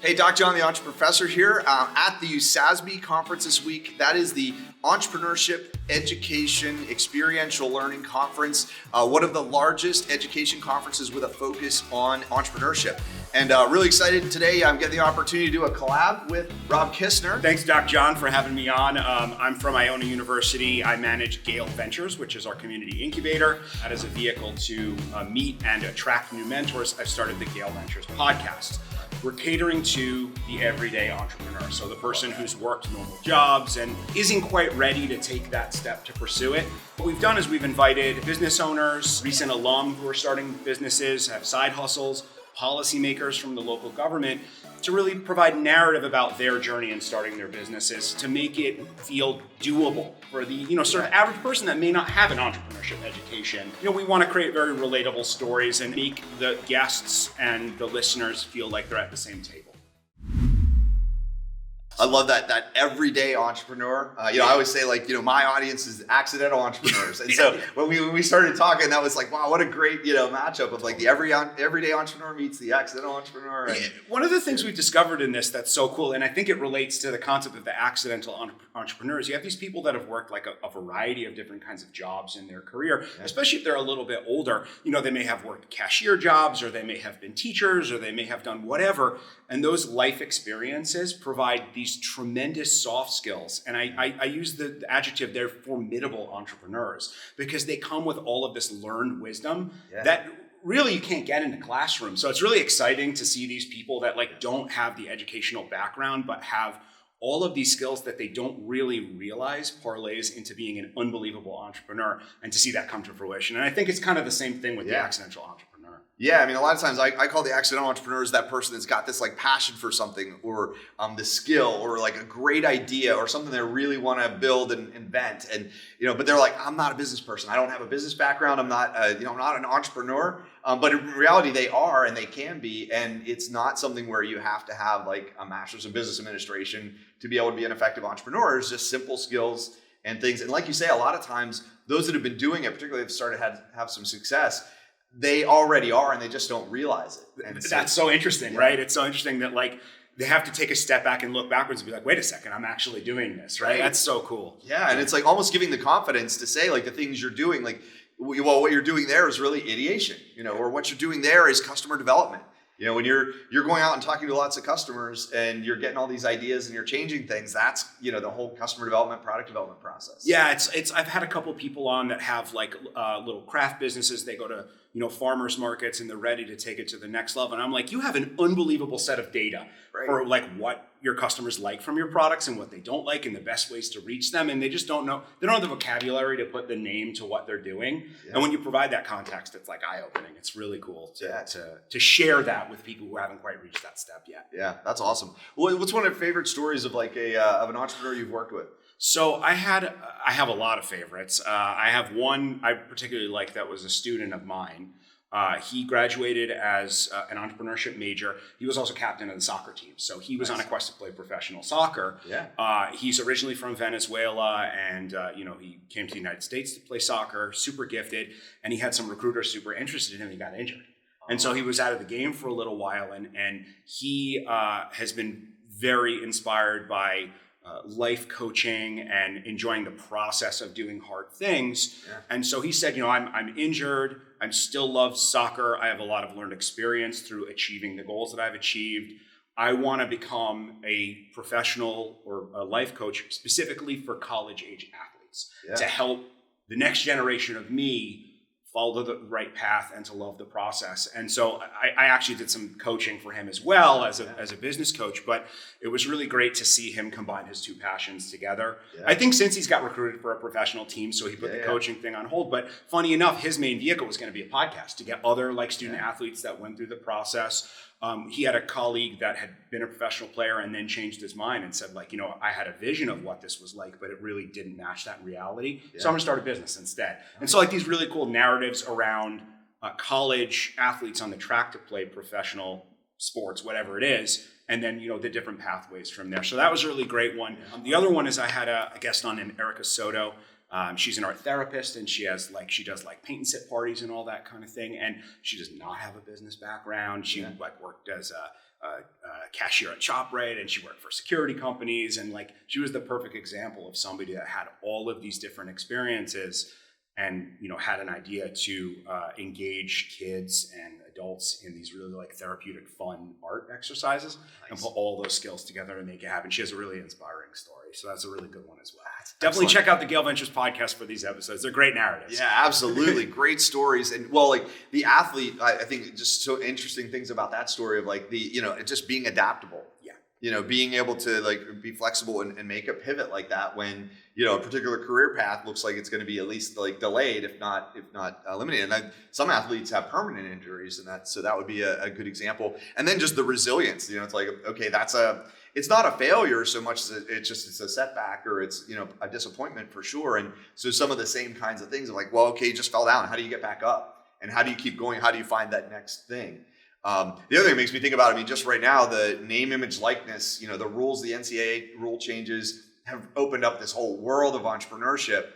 Hey, Dr. John, the Entreprofessor here at the USASB conference this week. That is the Entrepreneurship, Education, Experiential Learning Conference, one of the largest education conferences with a focus on entrepreneurship. And really excited today. I'm getting the opportunity to do a collab with Rob Kissner. Thanks, Dr. John, for having me on. I'm from Iona University. I manage GaelVentures, which is our community incubator. That is a vehicle to meet and attract new mentors. I've started the GaelVentures Podcast. We're catering to the everyday entrepreneur. So the person who's worked normal jobs and isn't quite ready to take that step to pursue it. What we've done is we've invited business owners, recent alum who are starting businesses, have side hustles, policymakers from the local government to really provide narrative about their journey in starting their businesses to make it feel doable for the sort of average person that may not have an entrepreneurship education. We want to create very relatable stories and make the guests and the listeners feel like they're at the same table. I love that everyday entrepreneur. I always say my audience is accidental entrepreneurs. And so when we started talking, that was like, wow, what a great, matchup of like the everyday entrepreneur meets the accidental entrepreneur. And one of the things we've discovered in this that's so cool, and I think it relates to the concept of the accidental entrepreneurs. You have these people that have worked like a variety of different kinds of jobs in their career, especially if they're a little bit older. They may have worked cashier jobs, or they may have been teachers, or they may have done whatever. And those life experiences provide these tremendous soft skills. And I use the adjective, they're formidable entrepreneurs because they come with all of this learned wisdom that really you can't get in the classroom. So it's really exciting to see these people that don't have the educational background, but have all of these skills that they don't really realize parlays into being an unbelievable entrepreneur, and to see that come to fruition. And I think it's kind of the same thing with the accidental entrepreneur. Yeah, a lot of times I call the accidental entrepreneur that person that's got this passion for something, or the skill, or a great idea, or something they really want to build and invent. And but they're like, I'm not a business person. I don't have a business background. I'm not not an entrepreneur. But in reality, they are, and they can be. And it's not something where you have to have a master's in business administration to be able to be an effective entrepreneur. It's just simple skills and things. And like you say, a lot of times those that have been doing it, particularly if started have some success, they already are, and they just don't realize it. And that's so interesting, right? It's so interesting that they have to take a step back and look backwards and be like, wait a second, I'm actually doing this, right? That's so cool. Yeah, and it's almost giving the confidence to say the things you're doing, what you're doing there is really ideation, or what you're doing there is customer development. When you're going out and talking to lots of customers and you're getting all these ideas and you're changing things, that's, the whole customer development, product development process. Yeah, it's I've had a couple people on that have little craft businesses. They go to, farmers markets, and they're ready to take it to the next level. And I'm like, you have an unbelievable set of data for what your customers like from your products and what they don't like and the best ways to reach them. And they just don't know. They don't have the vocabulary to put the name to what they're doing. Yeah. And when you provide that context, it's eye-opening. It's really cool to share that with people who haven't quite reached that step yet. Yeah, that's awesome. What's one of your favorite stories of of an entrepreneur you've worked with? So I have a lot of favorites. I have one I particularly like that was a student of mine. He graduated as an entrepreneurship major. He was also captain of the soccer team. So he was on a quest to play professional soccer. Yeah. He's originally from Venezuela, and he came to the United States to play soccer, super gifted, and he had some recruiters super interested in him. He got injured. And so he was out of the game for a little while, and he has been very inspired by life coaching and enjoying the process of doing hard things. Yeah. And so he said, I'm injured. I still love soccer. I have a lot of learned experience through achieving the goals that I've achieved. I want to become a professional or a life coach specifically for college-age athletes to help the next generation of me follow the right path and to love the process. And so I actually did some coaching for him as well as a business coach, but it was really great to see him combine his two passions together. Yeah. I think since he's got recruited for a professional team, so he put the coaching thing on hold, but funny enough, his main vehicle was going to be a podcast to get other student athletes that went through the process. He had a colleague that had been a professional player and then changed his mind and said I had a vision of what this was like, but it really didn't match that reality. Yeah. So I'm gonna start a business instead. And so these really cool narratives around college athletes on the track to play professional sports, whatever it is. And then, the different pathways from there. So that was a really great one. The other one is I had a guest on named Erica Soto. She's an art therapist, and she does paint and sip parties and all that kind of thing. And she does not have a business background. She worked as cashier at ShopRite, and she worked for security companies. And like, she was the perfect example of somebody that had all of these different experiences and, you know, had an idea to engage kids and adults in these really like therapeutic, fun art exercises. Nice. And put all those skills together and make it happen. She has a really inspiring story. So that's a really good one as well. Definitely check out the GaelVentures podcast for these episodes. They're great narratives. Yeah, absolutely. Great stories. And well, like the athlete, I think just so interesting things about that story of like the, you know, just being adaptable. Yeah. You know, being able to like be flexible and make a pivot like that when, you know, a particular career path looks like it's going to be at least like delayed, if not eliminated. And some athletes have permanent injuries, and so that would be a good example. And then just the resilience, you know, it's like, okay, it's not a failure so much as it's a setback, or it's, you know, a disappointment for sure. And so some of the same kinds of things are like, well, okay, you just fell down. How do you get back up? And how do you keep going? How do you find that next thing? The other thing that makes me think about, I mean, just right now, the name, image, likeness, you know, the rules, the NCAA rule changes have opened up this whole world of entrepreneurship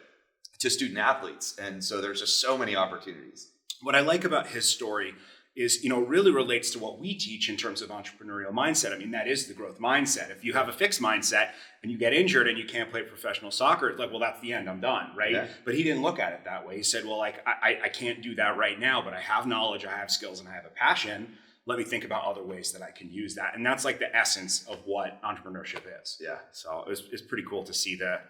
to student athletes. And so there's just so many opportunities. What I like about his story is, you know, really relates to what we teach in terms of entrepreneurial mindset. I mean, that is the growth mindset. If you have a fixed mindset and you get injured and you can't play professional soccer, it's like, well, that's the end, I'm done, right? Yeah. But he didn't look at it that way. He said, well, like, I can't do that right now, but I have knowledge, I have skills, and I have a passion. Let me think about other ways that I can use that. And that's like the essence of what entrepreneurship is. Yeah. So it's pretty cool to see the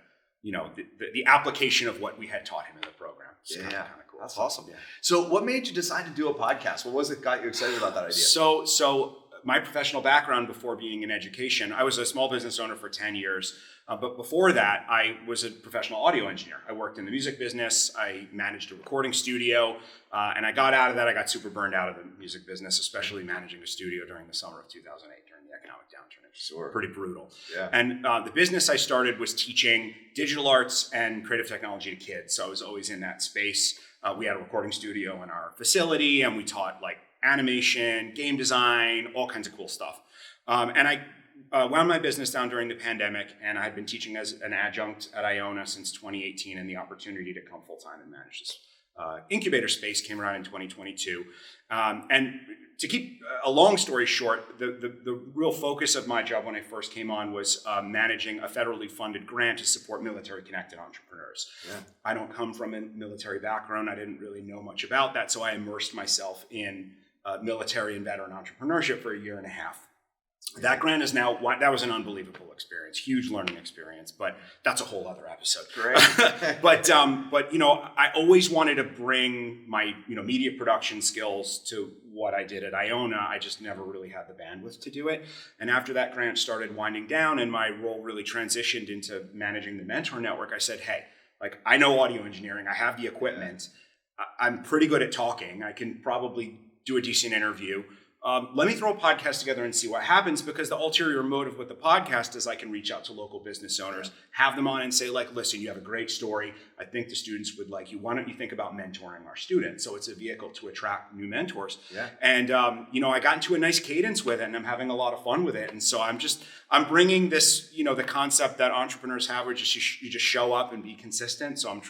application of what we had taught him in the program. It's kind of cool. That's awesome. Yeah. So what made you decide to do a podcast? What was it got you excited about that idea? So my professional background before being in education, I was a small business owner for 10 years. But before that, I was a professional audio engineer. I worked in the music business. I managed a recording studio. And I got out of that. I got super burned out of the music business, especially managing a studio during the summer of 2008 during the economic downturn. It was pretty brutal. Yeah. And the business I started was teaching digital arts and creative technology to kids. So I was always in that space. We had a recording studio in our facility, and we taught like animation, game design, all kinds of cool stuff. And I wound my business down during the pandemic, and I had been teaching as an adjunct at Iona since 2018, and the opportunity to come full-time and manage this incubator space came around in 2022. And to keep a long story short, the real focus of my job when I first came on was managing a federally funded grant to support military-connected entrepreneurs. Yeah. I don't come from a military background. I didn't really know much about that, so I immersed myself in military and veteran entrepreneurship for a year and a half. That grant is now, that was an unbelievable experience, huge learning experience, but that's a whole other episode. Great. But, you know, I always wanted to bring my, you know, media production skills to what I did at Iona. I just never really had the bandwidth to do it. And after that grant started winding down and my role really transitioned into managing the mentor network, I said, hey, like, I know audio engineering, I have the equipment, I'm pretty good at talking, I can probably do a decent interview. Let me throw a podcast together and see what happens, because the ulterior motive with the podcast is I can reach out to local business owners, have them on and say, like, listen, you have a great story. I think the students would like you. Why don't you think about mentoring our students? So it's a vehicle to attract new mentors. Yeah. And, you know, I got into a nice cadence with it, and I'm having a lot of fun with it. And so I'm bringing this, you know, the concept that entrepreneurs have where you just show up and be consistent. So I'm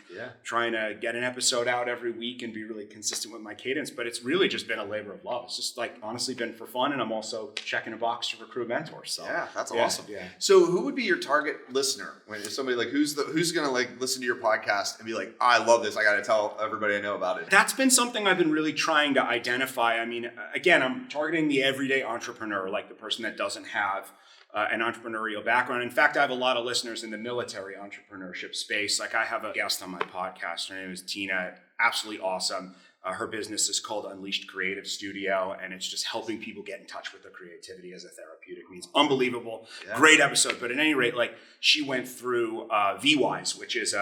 trying to get an episode out every week and be really consistent with my cadence. But it's really just been a labor of love. It's just like, honestly, been for fun, and I'm also checking a box to recruit mentors. So yeah, that's awesome. Yeah. So who would be your target listener? When if somebody like who's gonna like listen to your podcast and be like, I love this, I gotta tell everybody I know about it? That's been something I've been really trying to identify. I mean, again, I'm targeting the everyday entrepreneur, like the person that doesn't have an entrepreneurial background. In fact, I have a lot of listeners in the military entrepreneurship space. Like, I have a guest on my podcast. Her name is Tina. Absolutely awesome. Her business is called Unleashed Creative Studio, and it's just helping people get in touch with their creativity as a therapeutic means. Unbelievable. Yeah. Great episode. But at any rate, like, she went through VWise, which is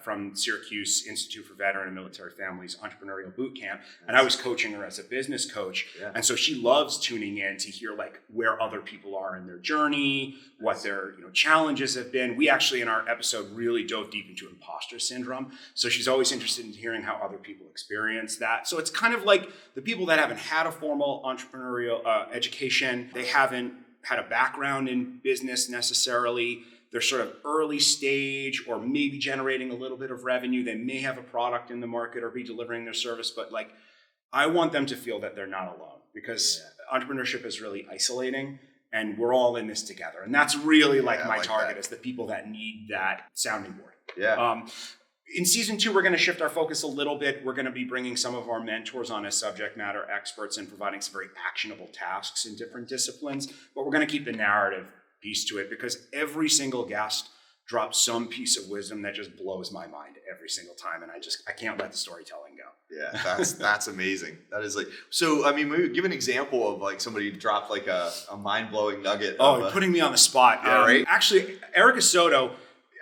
from Syracuse Institute for Veteran and Military Families Entrepreneurial Boot Camp. And I was coaching her as a business coach. Yeah. And so she loves tuning in to hear like where other people are in their journey, what their challenges have been. We actually in our episode really dove deep into imposter syndrome. So she's always interested in hearing how other people experience that. So it's kind of like the people that haven't had a formal entrepreneurial education, they haven't had a background in business necessarily. They're sort of early stage or maybe generating a little bit of revenue. They may have a product in the market or be delivering their service, but like, I want them to feel that they're not alone. because entrepreneurship is really isolating, and we're all in this together. And that's really my target is the people that need that sounding board. Yeah. In season 2, we're going to shift our focus a little bit. We're going to be bringing some of our mentors on as subject matter experts and providing some very actionable tasks in different disciplines. But we're going to keep the narrative piece to it, because every single guest drops some piece of wisdom that just blows my mind every single time. And I can't let the storytelling go. Yeah, that's amazing. That is so I mean, maybe give an example of like somebody dropped like a mind-blowing nugget. Oh, putting me on the spot. Yeah, right? Actually, Erica Soto,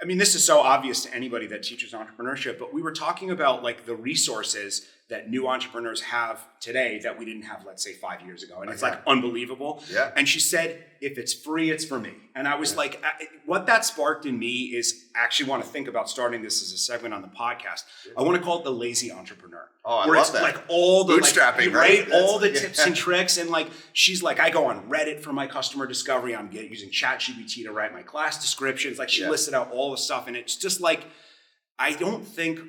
I mean, this is so obvious to anybody that teaches entrepreneurship, but we were talking about like the resources that new entrepreneurs have today that we didn't have, let's say, 5 years ago. And it's like unbelievable. Yeah. And she said, if it's free, it's for me. And I was like, what that sparked in me is I actually want to think about starting this as a segment on the podcast. I want to call it the lazy entrepreneur. Oh, I where love it's that. like all the bootstrapping, right? All the tips and tricks. And like, she's like, I go on Reddit for my customer discovery. I'm using ChatGPT to write my class descriptions. Like she listed out all the stuff. And it's just like, I don't think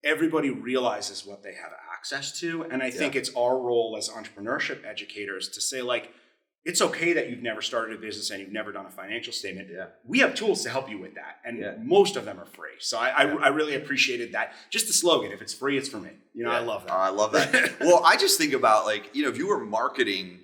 everybody realizes what they have access to. And I think it's our role as entrepreneurship educators to say like, it's okay that you've never started a business and you've never done a financial statement. Yeah. We have tools to help you with that. And most of them are free. So I really appreciated that. Just the slogan, if it's free, it's for me. You know, I love that. I love that. Well, I just think about like, you know, if you were marketing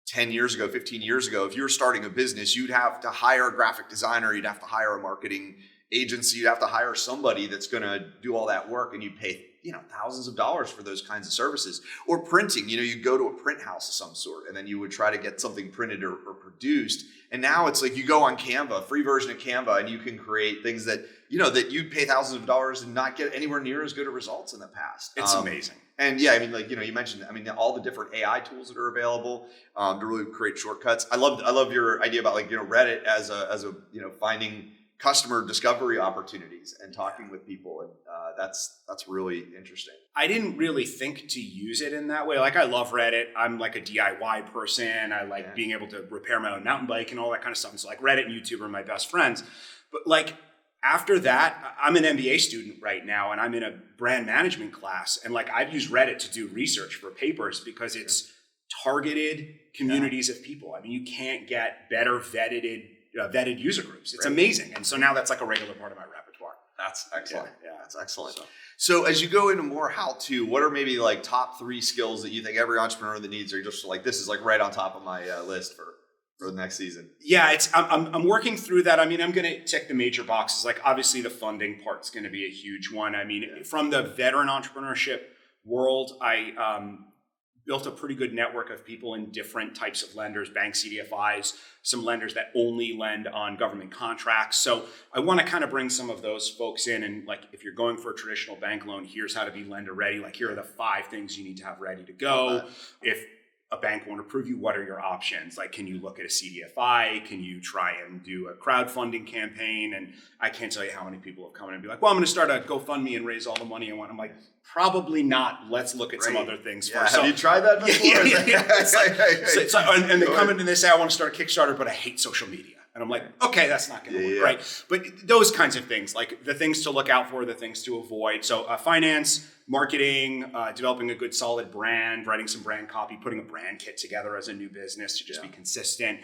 10 years ago, 15 years ago, if you were starting a business, you'd have to hire a graphic designer, you'd have to hire a marketing agency, you'd have to hire somebody that's going to do all that work, and you'd pay, you know, thousands of dollars for those kinds of services. Or printing, you know, you go to a print house of some sort, and then you would try to get something printed or produced. And now it's like you go on Canva, free version of Canva, and you can create things that, you know, that you'd pay thousands of dollars and not get anywhere near as good of results in the past. It's amazing. And yeah, I mean, like, you know, you mentioned, I mean, all the different AI tools that are available to really create shortcuts. I love your idea about like, you know, Reddit as a you know, finding customer discovery opportunities and talking with people. And that's really interesting. I didn't really think to use it in that way. Like I love Reddit. I'm like a DIY person. I like being able to repair my own mountain bike and all that kind of stuff. And so like Reddit and YouTube are my best friends. But like after that, I'm an MBA student right now and I'm in a brand management class. And like I've used Reddit to do research for papers because it's targeted communities of people. I mean, you can't get better vetted user groups. It's amazing. And so now that's like a regular part of my repertoire. That's excellent. Yeah, that's excellent. So as you go into more how-to, what are maybe like top 3 skills that you think every entrepreneur that needs, or you're just like, this is like right on top of my list for the next season? Yeah, I'm working through that. I mean, I'm going to tick the major boxes. Like obviously the funding part's going to be a huge one. I mean, from the veteran entrepreneurship world, I built a pretty good network of people in different types of lenders, banks, CDFIs, some lenders that only lend on government contracts. So I want to kind of bring some of those folks in and like, if you're going for a traditional bank loan, here's how to be lender ready. Like here are the 5 things you need to have ready to go. If a bank won't approve you, what are your options? Like, can you look at a CDFI? Can you try and do a crowdfunding campaign? And I can't tell you how many people have come in and be like, well, I'm going to start a GoFundMe and raise all the money I want. I'm like, probably not. Let's look at some other things first. Have you tried that before? And they come in and they say, I want to start a Kickstarter, but I hate social media. And I'm like, okay, that's not going to work, right? But those kinds of things, like the things to look out for, the things to avoid. So finance, marketing, developing a good solid brand, writing some brand copy, putting a brand kit together as a new business to just be consistent.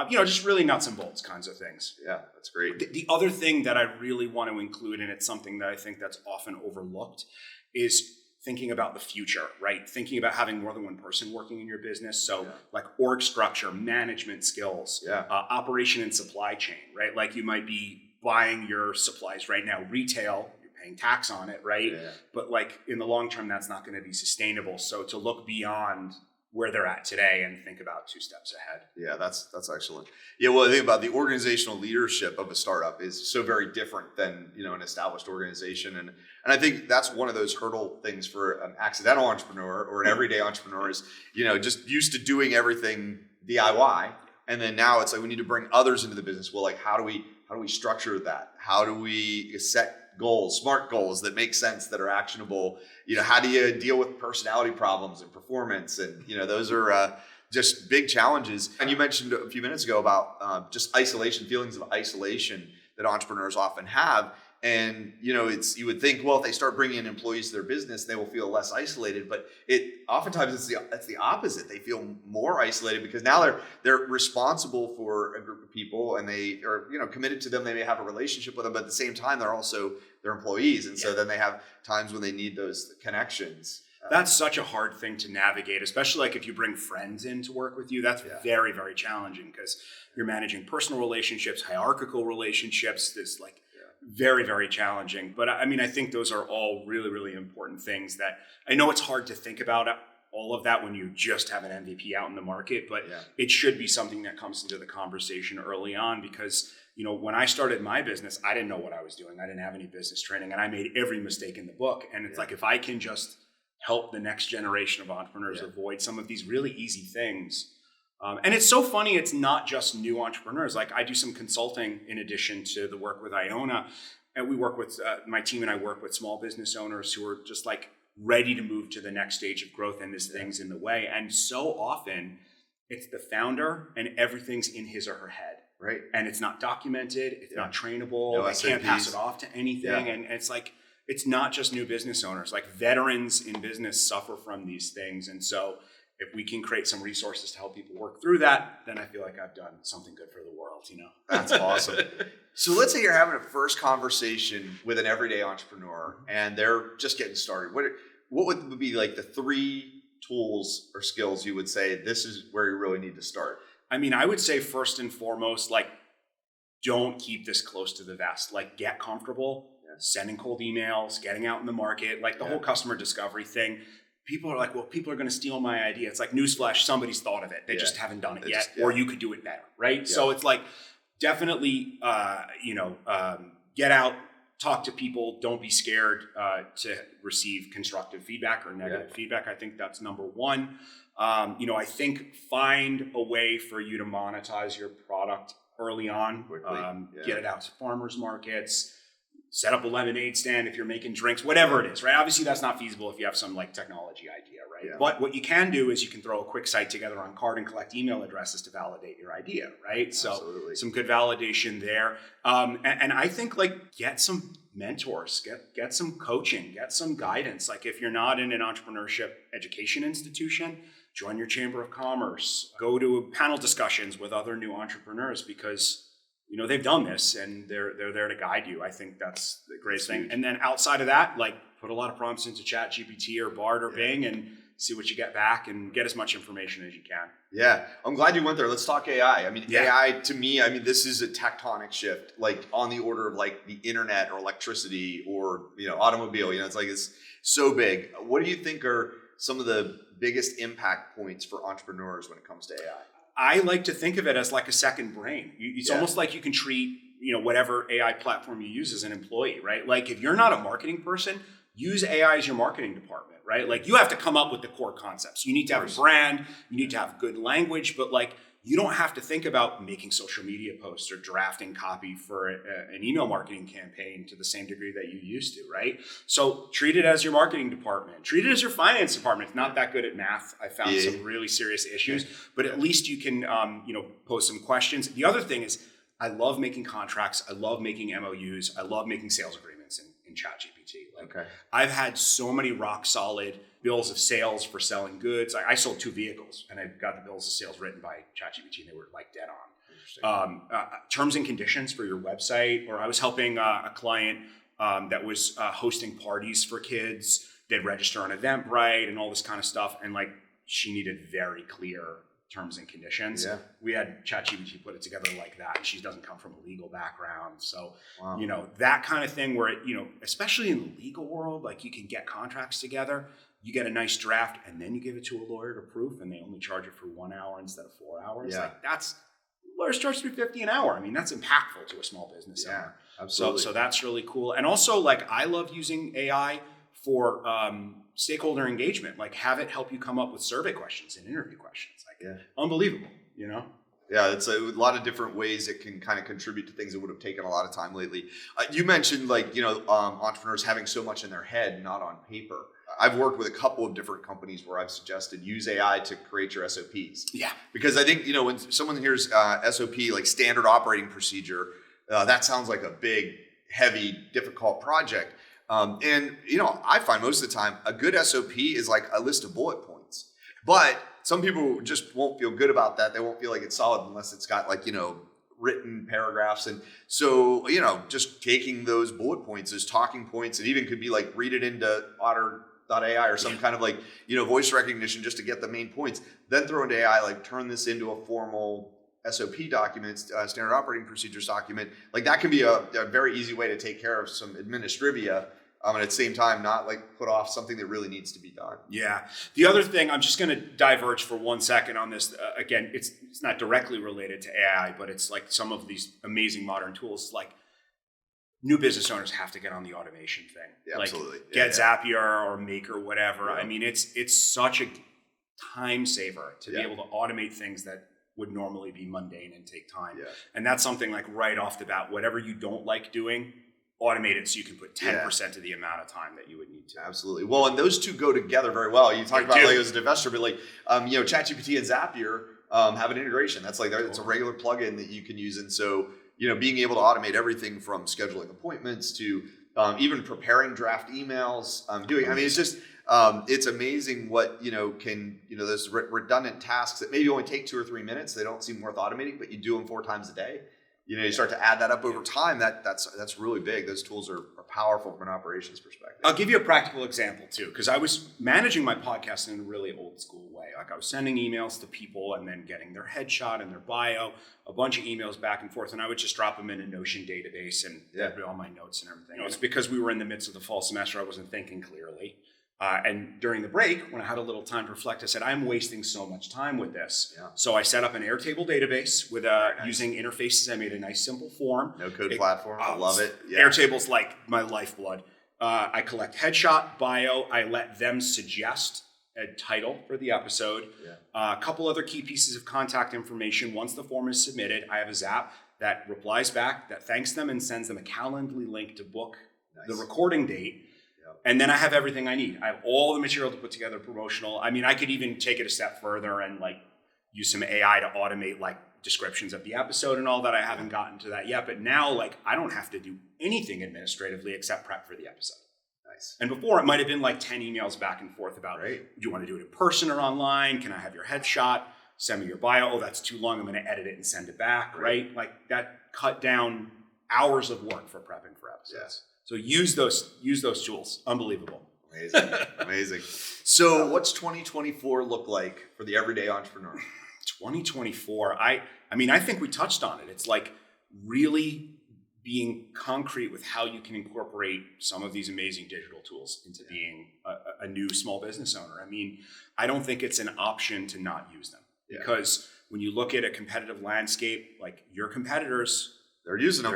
You know, just really nuts and bolts kinds of things. Yeah, that's great. The other thing that I really want to include, and it's something that I think that's often overlooked, is thinking about the future, right? Thinking about having more than one person working in your business. So like org structure, management skills, operation and supply chain, right? Like you might be buying your supplies right now, retail, you're paying tax on it, right? Yeah. But like in the long term, that's not going to be sustainable. So to look beyond where they're at today and think about 2 steps ahead. Yeah, that's excellent. Yeah, well, I think about the organizational leadership of a startup is so very different than, you know, an established organization. And I think that's one of those hurdle things for an accidental entrepreneur or an everyday entrepreneur is, you know, just used to doing everything DIY. And then now it's like we need to bring others into the business. Well, like how do we structure that? How do we set goals, smart goals that make sense, that are actionable? You know, how do you deal with personality problems and performance? And, you know, those are just big challenges. And you mentioned a few minutes ago about just isolation, feelings of isolation that entrepreneurs often have. And, you would think, well, if they start bringing in employees to their business, they will feel less isolated. But oftentimes it's the opposite. They feel more isolated because now they're responsible for a group of people, and they are, committed to them. They may have a relationship with them, but at the same time, they're also their employees. And so then they have times when they need those connections. That's such a hard thing to navigate, especially like if you bring friends in to work with you. That's very, very challenging because you're managing personal relationships, hierarchical relationships, this like very, very challenging. But I mean, I think those are all really, really important things that I know it's hard to think about all of that when you just have an MVP out in the market, but it should be something that comes into the conversation early on because, when I started my business, I didn't know what I was doing. I didn't have any business training and I made every mistake in the book. And it's like, if I can just help the next generation of entrepreneurs avoid some of these really easy things. And it's so funny, it's not just new entrepreneurs. Like I do some consulting in addition to the work with Iona. And we work with, my team and I work with small business owners who are just like ready to move to the next stage of growth and there's things in the way. And so often it's the founder and everything's in his or her head. Right. And it's not documented, it's not trainable, they can't pass it off to anything. And it's like, it's not just new business owners, like veterans in business suffer from these things. And so if we can create some resources to help people work through that, then I feel like I've done something good for the world, That's awesome. So let's say you're having a first conversation with an everyday entrepreneur and they're just getting started. What would be like the 3 tools or skills you would say, this is where you really need to start? I mean, I would say first and foremost, like, don't keep this close to the vest. Like, get comfortable sending cold emails, getting out in the market, like the whole customer discovery thing. People are like, well, people are going to steal my idea. It's like, newsflash, somebody's thought of it. They just haven't done it yet, or you could do it better, right? Yeah. So it's like, definitely, get out, talk to people. Don't be scared to receive constructive feedback or negative feedback. I think that's number one. I think find a way for you to monetize your product early on. Get it out to farmers markets. Set up a lemonade stand if you're making drinks, whatever it is, right? Obviously, that's not feasible if you have some like technology idea, right? Yeah. But what you can do is you can throw a quick site together on card and collect email addresses to validate your idea, right? Absolutely. So some good validation there. And I think like get some mentors, get some coaching, get some guidance. Like if you're not in an entrepreneurship education institution, join your chamber of commerce, go to panel discussions with other new entrepreneurs because they've done this and they're there to guide you. I think that's the greatest thing. And then outside of that, like put a lot of prompts into ChatGPT or Bard or Bing and see what you get back and get as much information as you can. Yeah. I'm glad you went there. Let's talk AI. I mean, AI to me, this is a tectonic shift, like on the order of like the internet or electricity or, automobile, it's so big. What do you think are some of the biggest impact points for entrepreneurs when it comes to AI? I like to think of it as like a second brain. It's almost like you can treat, whatever AI platform you use as an employee, right? Like if you're not a marketing person, use AI as your marketing department, right? Like you have to come up with the core concepts. You need to have a brand, you need to have good language, but like you don't have to think about making social media posts or drafting copy for an email marketing campaign to the same degree that you used to, right? So treat it as your marketing department. Treat it as your finance department. It's not that good at math. I found some really serious issues, but at least you can, pose some questions. The other thing is I love making contracts. I love making MOUs. I love making sales agreements in ChatGPT. I've had so many rock solid bills of sales for selling goods. I sold 2 vehicles and I got the bills of sales written by ChatGPT and they were like dead on. Terms and conditions for your website, or I was helping a client that was hosting parties for kids. They'd register on Eventbrite and all this kind of stuff. And like she needed very clear terms and conditions. Yeah. We had ChatGPT put it together like that. And she doesn't come from a legal background. So, that kind of thing where, especially in the legal world, like you can get contracts together, you get a nice draft and then you give it to a lawyer to proof and they only charge it for 1 hour instead of 4 hours. Yeah. Like lawyers charge $350 an hour. I mean, that's impactful to a small business owner. Absolutely. So that's really cool. And also like, I love using AI for stakeholder engagement, like have it help you come up with survey questions and interview questions. Like unbelievable, Yeah, it's a lot of different ways it can kind of contribute to things that would have taken a lot of time lately. You mentioned entrepreneurs having so much in their head, not on paper. I've worked with a couple of different companies where I've suggested use AI to create your SOPs. Yeah. Because I think, when someone hears SOP, like standard operating procedure, that sounds like a big, heavy, difficult project. And I find most of the time a good SOP is like a list of bullet points. But some people just won't feel good about that. They won't feel like it's solid unless it's got like, written paragraphs. And so, just taking those bullet points as talking points, and even could be like read it into Otter.ai or some kind of like, voice recognition just to get the main points. Then throw into AI, like turn this into a formal SOP document, standard operating procedures document. Like that can be a very easy way to take care of some administrivia. And at the same time, not like put off something that really needs to be done. Yeah. The other thing, I'm just going to diverge for 1 second on this. Again, it's not directly related to AI, but it's like some of these amazing modern tools. Like new business owners have to get on the automation thing. Yeah, like absolutely. Get Zapier or Maker, whatever. Yeah. I mean, it's such a time saver to be able to automate things that would normally be mundane and take time. Yeah. And that's something like right off the bat, whatever you don't like doing, automate it so you can put 10% of the amount of time that you would need to. Absolutely. Well, and those two go together very well. You talked about like as a divestor, but like, ChatGPT and Zapier have an integration. That's like, it's a regular plugin that you can use. And so, being able to automate everything from scheduling appointments to even preparing draft emails, it's just, it's amazing what, those redundant tasks that maybe only take 2 or 3 minutes. They don't seem worth automating, but you do them 4 times a day. You start to add that up over time. That's really big. Those tools are powerful from an operations perspective. I'll give you a practical example too, because I was managing my podcast in a really old school way. Like I was sending emails to people and then getting their headshot and their bio, a bunch of emails back and forth, and I would just drop them in a Notion database and there'd be all my notes and everything. It was because we were in the midst of the fall semester. I wasn't thinking clearly. And during the break, when I had a little time to reflect, I said, I'm wasting so much time with this. Yeah. So I set up an Airtable database with using interfaces. I made a nice, simple form. No code platform. I love it. Yeah. Airtable's like my lifeblood. I collect headshot, bio. I let them suggest a title for the episode. Yeah. A couple other key pieces of contact information. Once the form is submitted, I have a Zap that replies back, that thanks them and sends them a Calendly link to book the recording date. And then I have everything I need. I have all the material to put together promotional. I mean, I could even take it a step further and like use some AI to automate like descriptions of the episode and all that. I haven't gotten to that yet. But now like I don't have to do anything administratively except prep for the episode. Nice. And before it might have been like 10 emails back and forth about, do you want to do it in person or online? Can I have your headshot? Send me your bio. Oh, that's too long. I'm going to edit it and send it back, right? Like that cut down hours of work for prepping for episodes. Yes. So use those tools. Unbelievable. Amazing. So what's 2024 look like for the everyday entrepreneur? 2024, I think we touched on it. It's like really being concrete with how you can incorporate some of these amazing digital tools into being a new small business owner. I mean, I don't think it's an option to not use them because when you look at a competitive landscape, like your competitors, they're using them.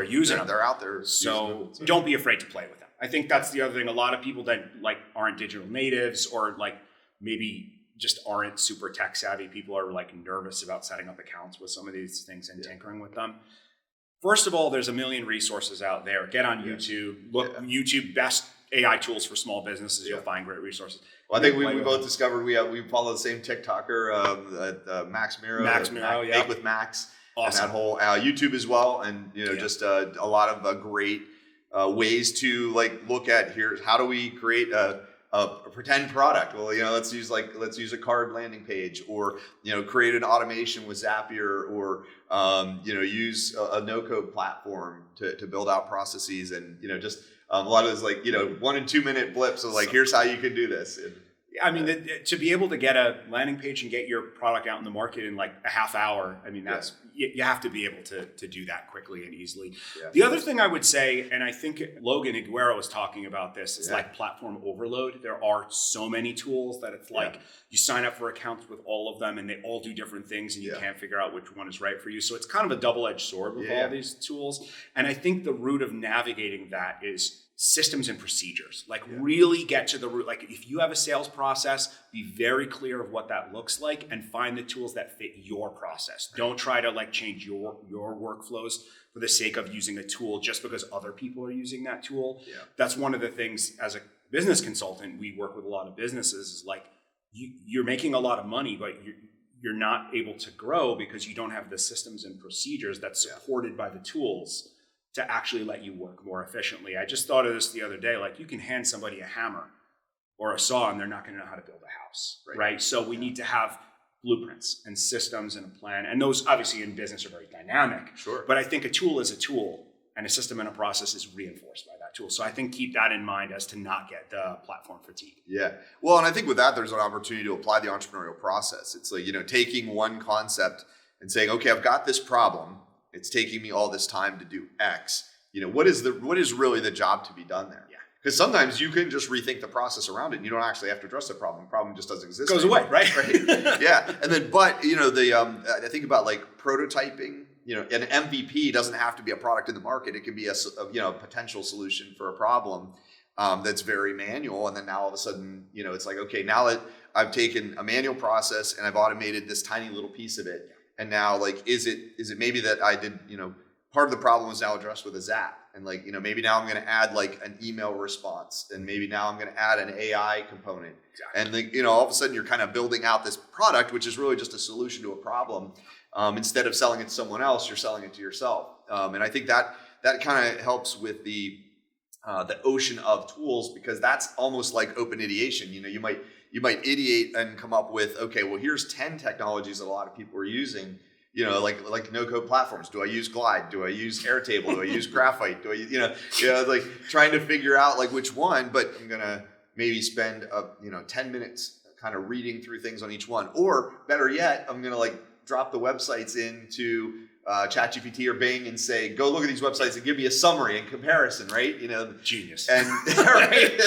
They're out there. So don't be afraid to play with them. I think that's the other thing. A lot of people that like aren't digital natives or like maybe just aren't super tech savvy. People are like nervous about setting up accounts with some of these things and tinkering with them. First of all, there's a million resources out there. Get on YouTube. Look YouTube best AI tools for small businesses. You'll find great resources. Well, I think we both discovered we follow the same TikToker, Max Miro. Make with Max. Awesome. And that whole YouTube as well, and just a lot of great ways to like look at how do we create a pretend product. Well, let's use a card landing page, or create an automation with Zapier, or use a no-code platform to build out processes, and just a lot of those 1 and 2 minute blips of like here's how you can do this. I mean, to be able to get a landing page and get your product out in the market in like a half hour, I mean, that's you have to be able to do that quickly and easily. Yeah. The other thing I would say, and I think Logan Aguero was talking about this, is like platform overload. There are so many tools that it's like you sign up for accounts with all of them and they all do different things and you can't figure out which one is right for you. So it's kind of a double-edged sword with all these tools. And I think the root of navigating that is systems and procedures. Really get to the root. Like if you have a sales process, be very clear of what that looks like and find the tools that fit your process. Don't try to like change your workflows for the sake of using a tool just because other people are using that tool. Yeah. That's one of the things as a business consultant, we work with a lot of businesses is like you're making a lot of money, but you're not able to grow because you don't have the systems and procedures that's supported by the tools to actually let you work more efficiently. I just thought of this the other day, like you can hand somebody a hammer or a saw and they're not going to know how to build a house, right? So we need to have blueprints and systems and a plan. And those obviously in business are very dynamic. Sure. But I think a tool is a tool and a system and a process is reinforced by that tool. So I think keep that in mind as to not get the platform fatigue. Yeah. Well, and I think with that, there's an opportunity to apply the entrepreneurial process. It's like, taking one concept and saying, okay, I've got this problem. It's taking me all this time to do X. What is really the job to be done there? Yeah. Because sometimes you can just rethink the process around it and you don't actually have to address the problem. The problem just doesn't exist. Goes away, right? Yeah. And then, but, I think about like prototyping, an MVP doesn't have to be a product in the market. It can be a potential solution for a problem that's very manual. And then now all of a sudden, it's like, okay, now that I've taken a manual process and I've automated this tiny little piece of it. And now like, is it maybe that I did, part of the problem is now addressed with a Zap. And like, maybe now I'm going to add like an email response, and maybe now I'm going to add an AI component. Exactly. And like, all of a sudden you're kind of building out this product, which is really just a solution to a problem. Instead of selling it to someone else, you're selling it to yourself. And I think that kind of helps with the ocean of tools, because that's almost like open ideation. You might ideate and come up with, okay, well, here's 10 technologies that a lot of people are using. Like no-code platforms. Do I use Glide? Do I use Airtable? Do I use Graphite? Do I, like trying to figure out like which one, but I'm going to maybe spend, 10 minutes kind of reading through things on each one. Or better yet, I'm going to like drop the websites into ChatGPT or Bing and say, go look at these websites and give me a summary and comparison, right? Genius. And, right?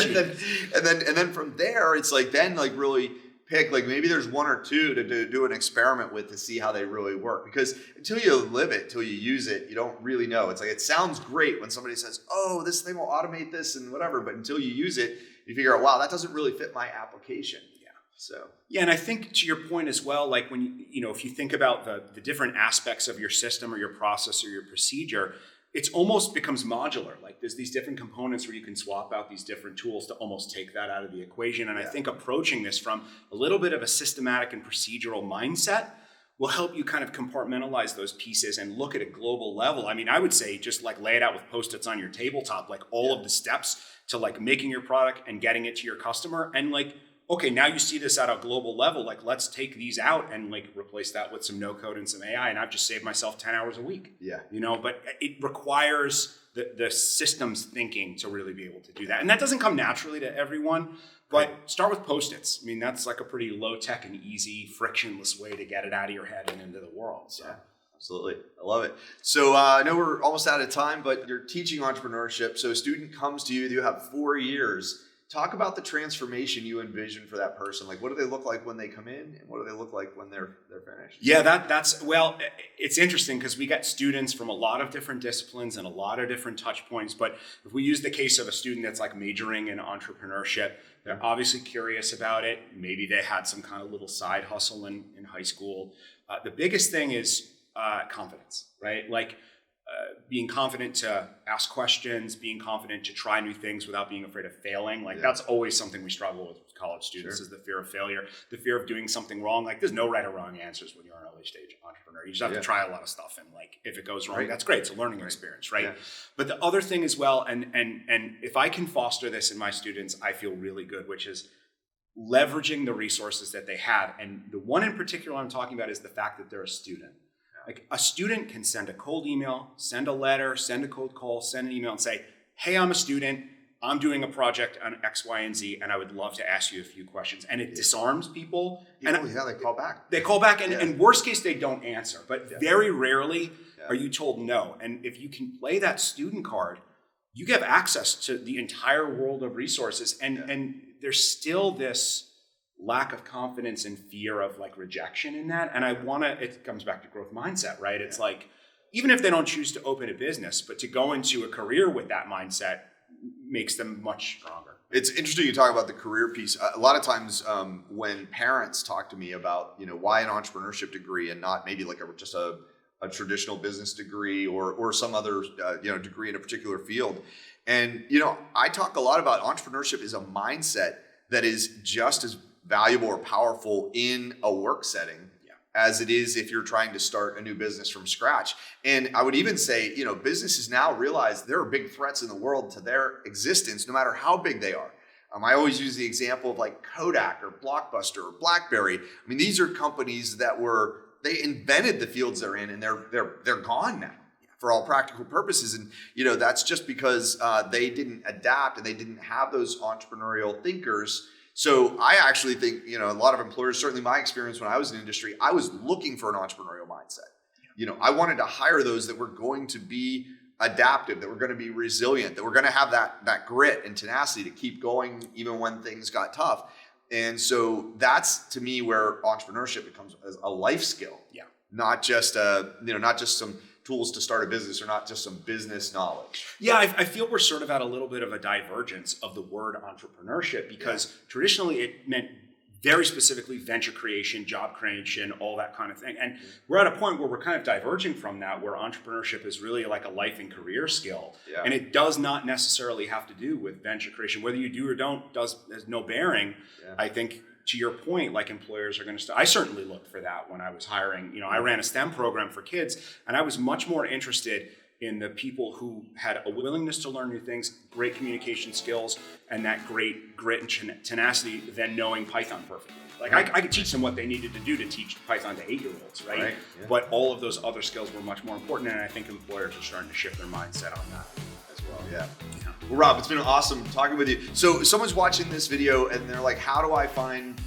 and then from there, it's like, then like really pick, like maybe there's one or two to do an experiment with to see how they really work. Because until you live it, until you use it, you don't really know. It's like, it sounds great when somebody says, oh, this thing will automate this and whatever. But until you use it, you figure out, wow, that doesn't really fit my application. Yeah. So. Yeah. And I think to your point as well, like when, if you think about the different aspects of your system or your process or your procedure, it's almost becomes modular. Like there's these different components where you can swap out these different tools to almost take that out of the equation. And I think approaching this from a little bit of a systematic and procedural mindset will help you kind of compartmentalize those pieces and look at a global level. I mean, I would say just like lay it out with Post-its on your tabletop, like all of the steps to like making your product and getting it to your customer. And like, okay, now you see this at a global level, like let's take these out and like replace that with some no code and some AI. And I've just saved myself 10 hours a week. Yeah. But it requires the systems thinking to really be able to do that. And that doesn't come naturally to everyone, but start with Post-its. I mean, that's like a pretty low tech and easy, frictionless way to get it out of your head and into the world. So. Yeah. Absolutely. I love it. So I know we're almost out of time, but you're teaching entrepreneurship. So a student comes to you, you have 4 years. Talk about the transformation you envision for that person. Like, what do they look like when they come in, and what do they look like when they're finished? Yeah, that's it's interesting because we get students from a lot of different disciplines and a lot of different touch points. But if we use the case of a student that's like majoring in entrepreneurship, they're obviously curious about it. Maybe they had some kind of little side hustle in high school. The biggest thing is confidence, right? Like, being confident to ask questions, being confident to try new things without being afraid of failing. Like that's always something we struggle with college students is the fear of failure, the fear of doing something wrong. Like there's no right or wrong answers when you're an early stage entrepreneur. You just have to try a lot of stuff. And like, if it goes wrong, that's great. It's a learning experience, right? Yeah. But the other thing as well, and if I can foster this in my students, I feel really good, which is leveraging the resources that they have. And the one in particular I'm talking about is the fact that they're a student. Like a student can send a cold email, send a letter, send a cold call, send an email and say, hey, I'm a student. I'm doing a project on X, Y, and Z, and I would love to ask you a few questions. And it disarms people. And they call back. They call back, and worst case, they don't answer. But very rarely are you told no. And if you can play that student card, you get access to the entire world of resources. And there's still this lack of confidence and fear of like rejection in that. And it comes back to growth mindset, right? It's like, even if they don't choose to open a business, but to go into a career with that mindset makes them much stronger. It's interesting you talk about the career piece. A lot of times when parents talk to me about, why an entrepreneurship degree and not maybe like just a traditional business degree or some other, degree in a particular field. And, I talk a lot about entrepreneurship is a mindset that is just as valuable or powerful in a work setting as it is if you're trying to start a new business from scratch. And I would even say, businesses now realize there are big threats in the world to their existence, no matter how big they are. I always use the example of like Kodak or Blockbuster or BlackBerry. I mean, these are companies that they invented the fields they're in, and they're gone now for all practical purposes. And, that's just because they didn't adapt and they didn't have those entrepreneurial thinkers. So I actually think, a lot of employers, certainly my experience when I was in industry, I was looking for an entrepreneurial mindset. I wanted to hire those that were going to be adaptive, that were going to be resilient, that were going to have that grit and tenacity to keep going even when things got tough. And so that's, to me, where entrepreneurship becomes a life skill. Yeah. Not just some tools to start a business, or not just some business knowledge. Yeah, I feel we're sort of at a little bit of a divergence of the word entrepreneurship, because traditionally it meant very specifically venture creation, job creation, all that kind of thing. And we're at a point where we're kind of diverging from that, where entrepreneurship is really like a life and career skill. Yeah. And it does not necessarily have to do with venture creation. Whether you do or don't has no bearing. Yeah. I think, to your point, like, employers are going to I certainly looked for that when I was hiring. I ran a STEM program for kids, and I was much more interested in the people who had a willingness to learn new things, great communication skills, and that great grit and tenacity than knowing Python perfectly. Like, I could teach them what they needed to do to teach Python to 8-year-olds, right? Yeah. But all of those other skills were much more important, and I think employers are starting to shift their mindset on that as well. Yeah. Well, Rob, it's been awesome talking with you. So someone's watching this video and they're like, how do I find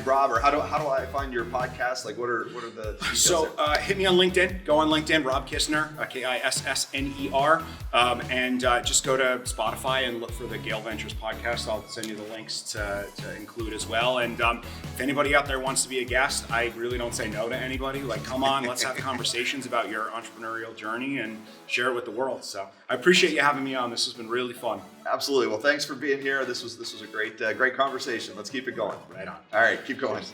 Rob, or how do I find your podcast? Like, what are the details? So hit me on LinkedIn. Go on LinkedIn, Rob Kissner, Kissner, and just go to Spotify and look for the GaelVentures Podcast. I'll send you the links to include as well. And if anybody out there wants to be a guest, I really don't say no to anybody. Like, come on, let's have conversations about your entrepreneurial journey and share it with the world. So I appreciate you having me on. This has been really fun. Absolutely. Well, thanks for being here. This was a great conversation. Let's keep it going. Right on. All right, keep going.